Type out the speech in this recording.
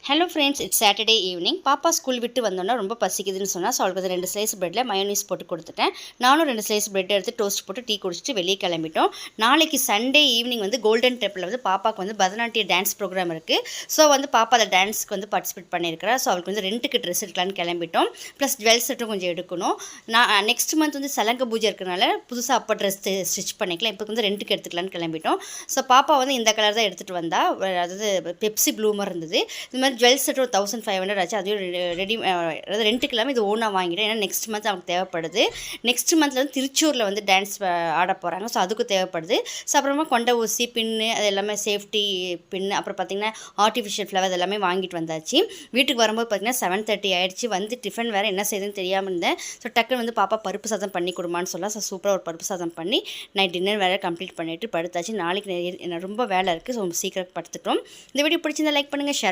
Hello friends, it's Saturday evening. பாப்பா school விட்டு வந்தோன்னா ரொம்ப பசிக்குதுன்னு சொன்னால், ஸோ அவளுக்கு வந்து 2 ஸ்லைஸ் ப்ரெட்டில் மயோனீஸ் போட்டு கொடுத்துட்டேன். நானும் 2 ஸ்லைஸ் ப்ரெட் எடுத்து டோஸ்ட் போட்டு டீ குடிச்சிட்டு வெளியே கிளம்பிட்டோம். நாளைக்கு சண்டே ஈவினிங் வந்து கோல்டன் டெம்பிளில் வந்து பாப்பாவுக்கு வந்து பரதநாட்டிய டான்ஸ் ப்ரோக்ராம் இருக்குது. ஸோ வந்து பாப்பா அந்த டான்ஸ்க்கு வந்து பார்ட்டிசிபேட் பண்ணியிருக்கிறா. ஸோ அவளுக்கு வந்து ரெண்ட்டுக்கு ட்ரெஸ் எடுக்கலான்னு கிளம்பிட்டோம். ப்ளஸ் ஜுவல் செட்டும் கொஞ்சம் எடுக்கணும். நான் நெக்ஸ்ட் மந்த் வந்து சலங்க பூஜை இருக்கிறனால புதுசாக அப்போ ட்ரெஸ் ஸ்டிச் பண்ணிக்கலாம். இப்போ வந்து ரெண்ட்டுக்கு எடுத்துக்கலான்னு கிளம்பிட்டோம். ஸோ பாப்பா வந்து இந்த கலர் தான் எடுத்துகிட்டு வந்தா. அதாவது பெப்சி ப்ளூமர் இருந்தது. இது மாதிரி ஜுவல் செட் ஒரு 1500 ஆச்சு. அதையும் ரெடி, அதாவது ரெண்ட்டுக்கு இல்லாமல் இது ஓனாக வாங்கிட்டேன். ஏன்னா நெக்ஸ்ட் மந்த் அவங்களுக்கு தேவைப்படுது. நெக்ஸ்ட் மந்தில் வந்து திருச்சூரில் வந்து டான்ஸ் ஆட போகிறாங்க. ஸோ அதுக்கும் தேவைப்படுது. ஸோ அப்புறமா கொண்ட ஊசி பின்னு அது எல்லாமே சேஃப்டி பின்னு, அப்புறம் பார்த்திங்கன்னா ஆர்டிஃபிஷியல் ஃப்ளவர் அது எல்லாமே வாங்கிட்டு வந்தாச்சு. வீட்டுக்கு வரும்போது பார்த்திங்கன்னா 7:30 ஆகிடுச்சு. வந்து டிஃபன் வேறு என்ன செய்யுதுன்னு தெரியாமல் இருந்தேன். ஸோ டக்குன்னு வந்து பாப்பா பருப்பு சாதம் பண்ணி கொடுமான்னு சொல்லலாம். ஸோ சூப்பராக ஒரு பருப்பு சாதம் பண்ணி நைட் டின்னர் வேறு கம்ப்ளீட் பண்ணிவிட்டு படுத்தாச்சு. நாளைக்கு ரொம்ப வேலை இருக்குது. ஸோ சீக்கிரம் படுத்துட்டோம். இந்த வீடியோ பிடிச்சிருந்தா லைக் பண்ணுங்கள், ஷேர்